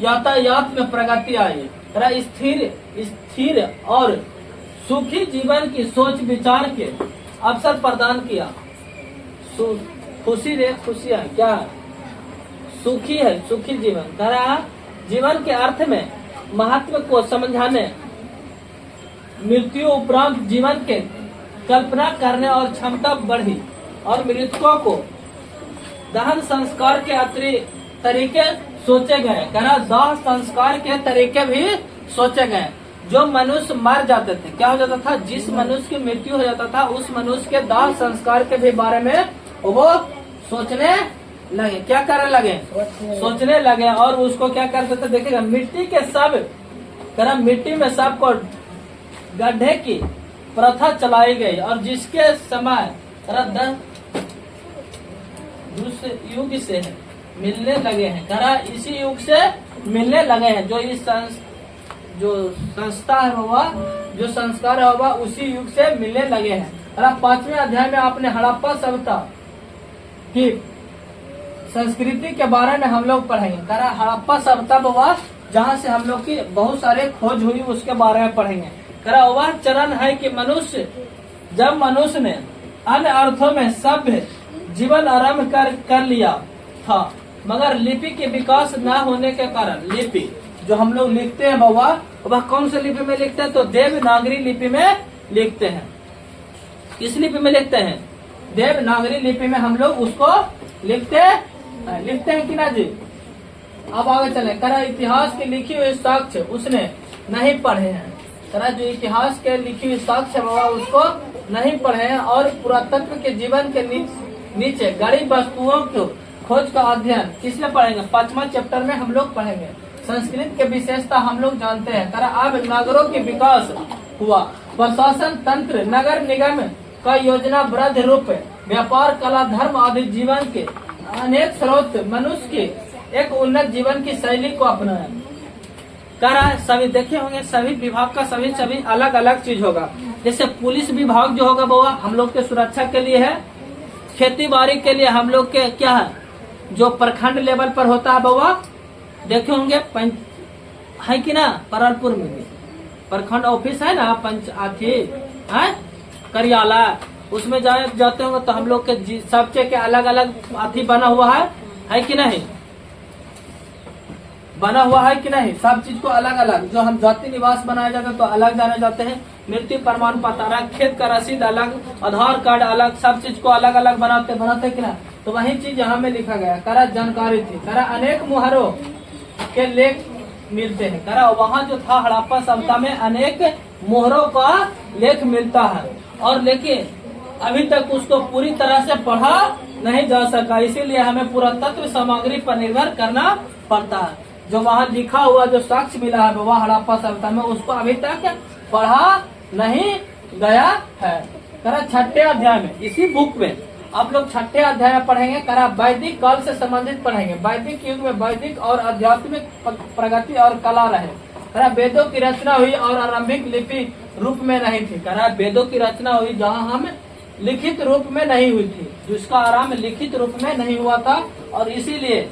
यातायात में प्रगति आई। करा स्थिर और सुखी जीवन की सोच विचार के अवसर प्रदान किया। खुशी है क्या? सुखी है, सुखी जीवन। करा जीवन के अर्थ में महत्व को समझाने, मृत्यु उपरांत जीवन के कल्पना करने और क्षमता बढ़ी। और मृतकों को दहन संस्कार के अतिरिक्त तरीके सोचे गए। करा दाह संस्कार के तरीके भी सोचे गए। जो मनुष्य मर जाते थे, क्या हो जाता था? जिस मनुष्य की मृत्यु हो जाता था उस मनुष्य के दाह संस्कार के भी बारे में वो सोचने लगे। क्या करने लगे? सोचने लगे। और उसको क्या करते थे देखिएगा, मिट्टी के सब करा मिट्टी में सबको गड्ढे की प्रथा चलाई गई। और जिसके समय युग से है मिलने लगे हैं। करा इसी युग से मिलने लगे हैं। जो संस्था है हुआ, जो संस्कार है हुआ, उसी युग से मिलने लगे हैं। पांचवें अध्याय में आपने हड़प्पा सभ्यता की संस्कृति के बारे में हम लोग पढ़ेंगे। करा हड़प्पा सभ्यता हुआ जहाँ से हम लोग की बहुत सारे खोज हुई, उसके बारे में पढ़ेंगे। करा वह चरण है कि जब मनुष्य ने अन्य अर्थों में सभ्य जीवन आरंभ कर लिया था, मगर लिपि के विकास न होने के कारण लिपि जो हम लोग लिखते हैं बाबा, वह कौन से लिपि में लिखते हैं? तो देवनागरी लिपि में लिखते हैं। किस लिपि में लिखते हैं? देवनागरी लिपि में हम लोग उसको लिखते हैं कि ना जी। अब आगे चले। करा इतिहास के लिखी हुई साक्ष्य उसने नहीं पढ़े हैं। करा जो इतिहास के लिखी हुई साक्ष्य बाबा उसको नहीं पढ़े हैं। और पुरातत्व के जीवन के नीचे गड़ी वस्तुओं को खोज का अध्ययन किसमें पढ़ेंगे? 5वां चैप्टर में हम लोग पढ़ेंगे। संस्कृत के विशेषता हम लोग जानते हैं। करा अब नगरों के विकास हुआ, प्रशासन तंत्र, नगर निगम का योजनाबद्ध रूप, व्यापार, कला, धर्म आदि जीवन के अनेक स्रोत मनुष्य के एक उन्नत जीवन की शैली को अपनाया। कह रहा है सभी देखे होंगे, सभी विभाग का सभी अलग अलग चीज होगा। जैसे पुलिस विभाग जो होगा बउआ हम लोग के सुरक्षा के लिए है, खेती बाड़ी के लिए हम लोग के क्या है जो प्रखंड लेवल पर होता है बउआ, देखे होंगे है कि ना, परलपुर में भी प्रखंड ऑफिस है ना, पंचायती है कार्यालय, उसमें जाते होंगे तो हम लोग के सबसे के अलग अलग अथी बना हुआ है कि नहीं, बना हुआ है कि नहीं, सब चीज को अलग अलग, जो हम जाति निवास बनाया जाता है तो अलग जाने जाते हैं, मृत्यु प्रमाण पत्र अलग, खेत का रसीद अलग, आधार कार्ड अलग, सब चीज को अलग अलग बनाते कि ना। तो वही चीज यहाँ में लिखा गया, करा जानकारी थी, करा अनेक मुहरों के लेख मिलते हैं, करा वहाँ जो था हड़प्पा सभ्यता में अनेक मोहरों का लेख मिलता है, और लेकिन अभी तक उसको पूरी तरह से पढ़ा नहीं जा सका, इसीलिए हमें पुरातत्व सामग्री पर निर्भर करना पड़ता है। जो वहाँ लिखा हुआ जो साक्ष्य मिला है वह हड़प्पा सभ्यता में, उसको अभी तक पढ़ा नहीं गया है। करा छठे अध्याय में, इसी बुक में आप लोग छठे अध्याय में पढ़ेंगे, करा वैदिक काल से संबंधित पढ़ेंगे, वैदिक युग में वैदिक और आध्यात्मिक प्रगति और कला रहे, करा वेदों की रचना हुई और आरंभिक लिपि रूप में नहीं थी, करा वेदों की रचना हुई जहाँ हम लिखित रूप में नहीं हुई थी, जिसका आराम लिखित रूप में नहीं हुआ था, और इसीलिए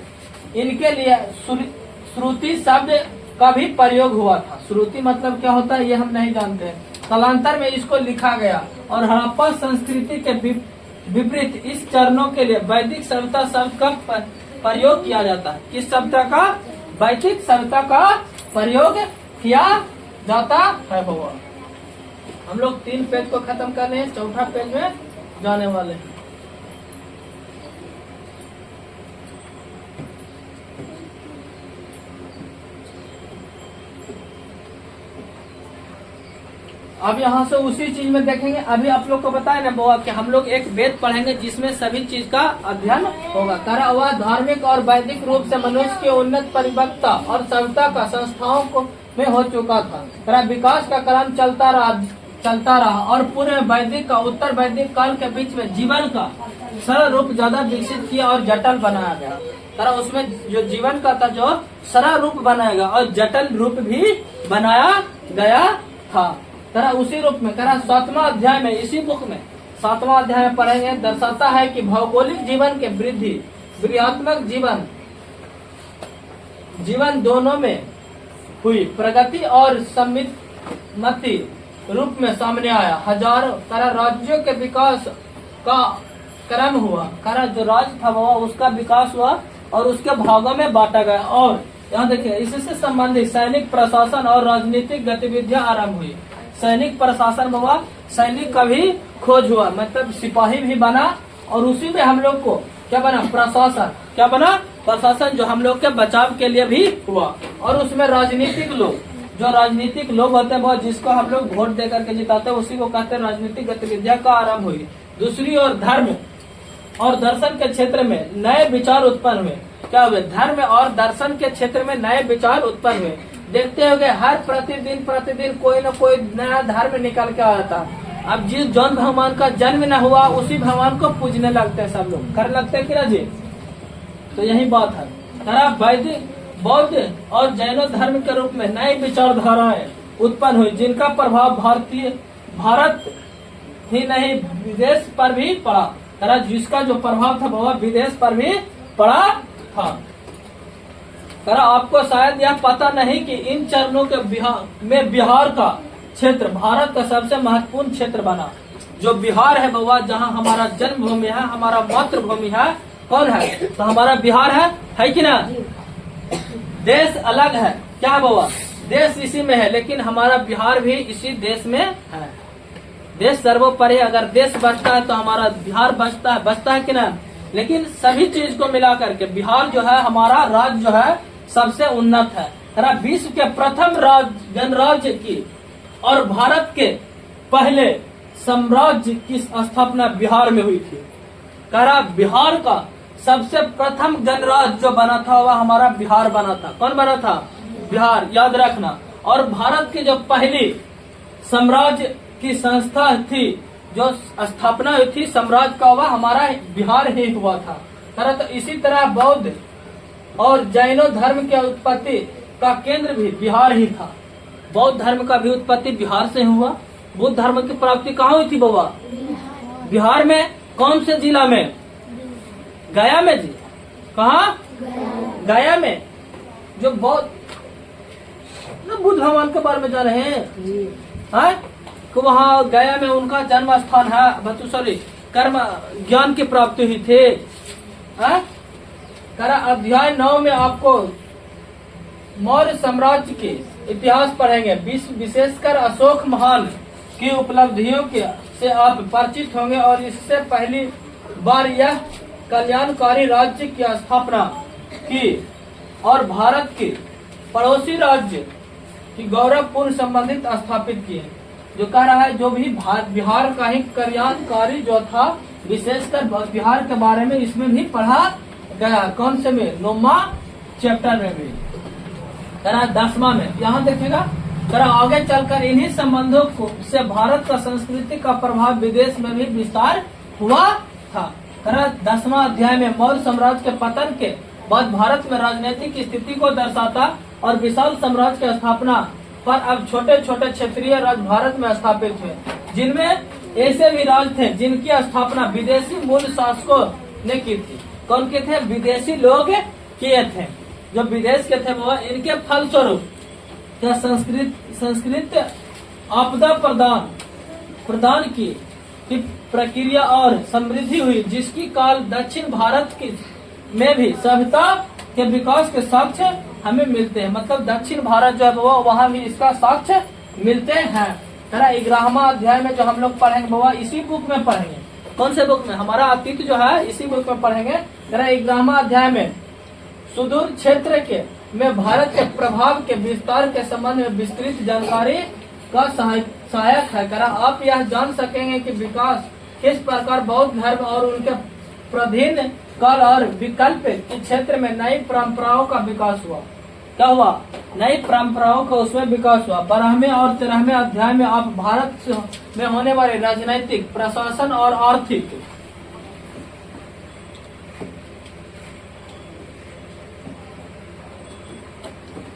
इनके लिए श्रुति शब्द का भी प्रयोग हुआ था। श्रुति मतलब क्या होता है ये हम नहीं जानते, कालांतर में इसको लिखा गया, और हड़प्पा संस्कृति के विपरीत इस चरणों के लिए वैदिक सभ्यता शब्द का प्रयोग किया जाता है। किस सभ्यता का? वैदिक सभ्यता का प्रयोग किया जाता है। भगवान हम लोग 3 पेज को खत्म कर रहे हैं, 4था पेज में जाने वाले हैं। अब यहाँ से उसी चीज में देखेंगे, अभी आप लोग को बताया ना बुआ कि हम लोग एक वेद पढ़ेंगे जिसमें सभी चीज का अध्ययन होगा। करा हुआ धार्मिक और वैदिक रूप से मनुष्य की उन्नत परिपक्वता और सभ्यता का संस्थाओं को में हो चुका था। करा विकास का क्रम चलता रहा और पूरे वैदिक का उत्तर वैदिक काल के बीच में जीवन का सरल रूप ज्यादा विकसित किया और जटिल बनाया गया। करा उसमें जो जीवन का था जो सरल रूप बनाएगा और जटिल रूप भी बनाया गया था। करा उसी रूप में, करा 7वां अध्याय में, इसी बुक में 7वां अध्याय में पढ़ेंगे, दर्शाता है कि भौगोलिक जीवन के वृद्धि क्रियात्मक जीवन दोनों में हुई प्रगति और सम्मिति रूप में सामने आया। हजारों करा राज्यों के विकास का क्रम हुआ, करा जो राज्य था वो उसका विकास हुआ और उसके भागों में बांटा गया। और यहाँ देखिए इससे संबंधित सैनिक प्रशासन और राजनीतिक गतिविधियां आरंभ हुई। सैनिक प्रशासन बाबा, सैनिक का भी खोज हुआ, मतलब सिपाही भी बना, और उसी में हम लोग को क्या बना? प्रशासन। क्या बना? प्रशासन, जो हम लोग के बचाव के लिए भी हुआ। और उसमें राजनीतिक लोग, जो राजनीतिक लोग होते हैं बहुत, जिसको हम लोग वोट दे करके जिताते हैं, उसी को कहते हैं राजनीतिक गतिविधियां का आरंभ हुई। दूसरी ओर धर्म और दर्शन के क्षेत्र में नए विचार उत्पन्न हुए। क्या हुए? धर्म और दर्शन के क्षेत्र में नए विचार उत्पन्न हुए। देखते होंगे हर प्रतिदिन कोई न कोई नया धर्म निकल के आता है। अब जिस जौन भगवान का जन्म न हुआ उसी भगवान को पूजने लगते हैं, सब लोग करने लगते हैं कि ना जी। तो यही बात है। तरह वैदिक, बौद्ध और जैनो धर्म के रूप में नई विचारधाराएं उत्पन्न हुई, जिनका प्रभाव भारत ही नहीं विदेश पर भी पड़ा। तरह जिसका जो प्रभाव था वह विदेश पर भी पड़ा था। करा आपको शायद यह पता नहीं कि इन चरणों के बिहार का क्षेत्र भारत का सबसे महत्वपूर्ण क्षेत्र बना। जो बिहार है बउआ, जहाँ हमारा जन्मभूमि है, हमारा मातृभूमि है, कौन है? तो हमारा बिहार है कि ना? देश अलग है क्या बउआ? देश इसी में है, लेकिन हमारा बिहार भी इसी देश में है। देश सर्वोपरि, अगर देश बचता है तो हमारा बिहार बचता है कि ना? लेकिन सभी चीज को मिला करके बिहार जो है, हमारा राज्य जो है सबसे उन्नत है। विश्व के प्रथम गणराज्य की और भारत के पहले साम्राज्य की स्थापना बिहार में हुई थी। करा बिहार का सबसे प्रथम गणराज्य जो बना था वह हमारा बिहार बना था। कौन बना था? बिहार, याद रखना। और भारत की जो पहली साम्राज्य की संस्था थी, जो स्थापना हुई थी साम्राज्य का, वह हमारा बिहार ही हुआ था। तो इसी तरह बौद्ध और जैनो धर्म की उत्पत्ति का केंद्र भी बिहार ही था। बौद्ध धर्म का भी उत्पत्ति बिहार से हुआ। बुद्ध धर्म की प्राप्ति कहाँ हुई थी बाबा? बिहार में। कौन से जिला में? गया में जी। कहाँ? गया में। जो बौद्ध बुद्ध भगवान के बारे में जान रहे हैं कि वहाँ गया में उनका जन्म स्थान है। सॉरी, कर्म ज्ञान की प्राप्ति हुई थी। अध्याय 9 में आपको मौर्य साम्राज्य के इतिहास पढ़ेंगे। विशेषकर अशोक महान की उपलब्धियों के से आप परिचित होंगे और इससे पहली बार यह कल्याणकारी राज्य की स्थापना की और भारत के पड़ोसी राज्य की गौरवपूर्ण संबंधित स्थापित किए। जो कह रहा है जो भी बिहार का ही कल्याणकारी जो था, विशेषकर बिहार के बारे में इसमें भी पढ़ा गया। कौन से में? 9वां चैप्टर में भी। करा 10वां में। यहाँ देखिएगा, करा आगे चलकर इन्हीं संबंधों को से भारत का संस्कृति का प्रभाव विदेश में भी विस्तार हुआ था। करा 10वां अध्याय में मौर्य साम्राज्य के पतन के बाद भारत में राजनीतिक स्थिति को दर्शाता और विशाल साम्राज्य की स्थापना पर अब छोटे छोटे क्षेत्रीय राज्य भारत में स्थापित हुए, जिनमें ऐसे भी राज्य थे जिनकी स्थापना विदेशी मूल शासकों ने की थी। कौन के थे? विदेशी लोग किए थे। जो विदेश के थे वो इनके फलस्वरूप क्या संस्कृत आपदा प्रदान की प्रक्रिया और समृद्धि हुई, जिसकी काल दक्षिण भारत की में भी सभ्यता के विकास के साक्ष्य हमें मिलते हैं। मतलब दक्षिण भारत जो है वो वहाँ भी इसका साक्ष्य मिलते हैं। 11वां अध्याय में जो हम लोग पढ़ेंगे वो इसी बुक में पढ़ेंगे। कौन से बुक में? हमारा अतीत जो है इसी बुक में पढ़ेंगे। 11वां अध्याय में सुदूर क्षेत्र के में भारत के प्रभाव के विस्तार के संबंध में विस्तृत जानकारी का सहायक है। आप यह जान सकेंगे कि विकास किस प्रकार बौद्ध धर्म और उनके प्रधीन काल और विकल्प के क्षेत्र में नई परंपराओं का विकास हुआ। क्या हुआ? नई परंपराओं का उसमें विकास हुआ। 12वें और 13वें अध्याय में आप भारत में होने वाले राजनीतिक, प्रशासन और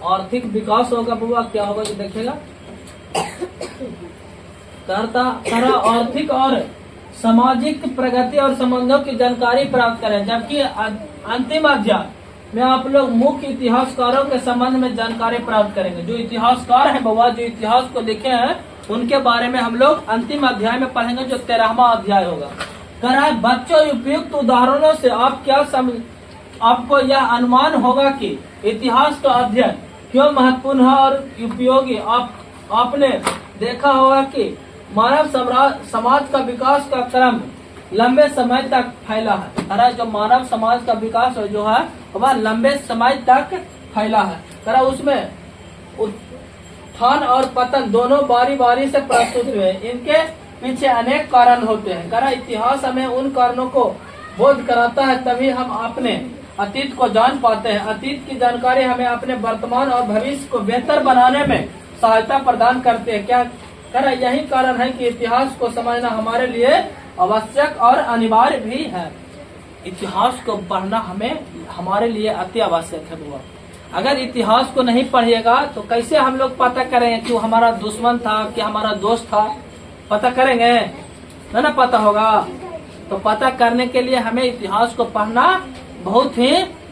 आर्थिक विकास होगा। बुआ क्या होगा जो देखेगा? आर्थिक और सामाजिक प्रगति और संबंधों की जानकारी प्राप्त करें। जबकि अंतिम अध्याय में आप लोग मुख्य इतिहासकारों के संबंध में जानकारी प्राप्त करेंगे। जो इतिहासकार हैं बाबा, जो इतिहास को लिखे हैं, उनके बारे में हम लोग अंतिम अध्याय में पढ़ेंगे, जो 13वां अध्याय होगा। कह रहा है बच्चों, उपयुक्त उदाहरणों से आप क्या आपको यह अनुमान होगा कि इतिहास का अध्ययन क्यों महत्वपूर्ण है और उपयोगी। आपने देखा होगा कि मानव समाज का विकास का क्रम लंबे समय तक फैला है। करा जो मानव समाज का विकास जो है वह लंबे समय तक फैला है। करा उसमें उत्थान और पतन दोनों बारी बारी से प्रस्तुत हुए। इनके पीछे अनेक कारण होते हैं। करा इतिहास हमें उन कारणों को बोध कराता है, तभी हम अपने अतीत को जान पाते हैं। अतीत की जानकारी हमें अपने वर्तमान और भविष्य को बेहतर बनाने में सहायता प्रदान करते हैं। क्या करा यही कारण है कि इतिहास को समझना हमारे लिए आवश्यक और अनिवार्य भी है। इतिहास को पढ़ना हमारे लिए अति आवश्यक है बुआ। अगर इतिहास को नहीं पढ़िएगा तो कैसे हम लोग पता करेंगे कि वो हमारा दुश्मन था कि हमारा दोस्त था? पता करेंगे ना पता होगा। तो पता करने के लिए हमें इतिहास को पढ़ना बहुत ही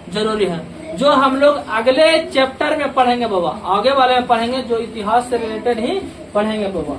जरूरी है। जो हम लोग अगले चैप्टर में पढ़ेंगे बाबा, आगे वाले में पढ़ेंगे, जो इतिहास से रिलेटेड ही पढ़ेंगे बाबा।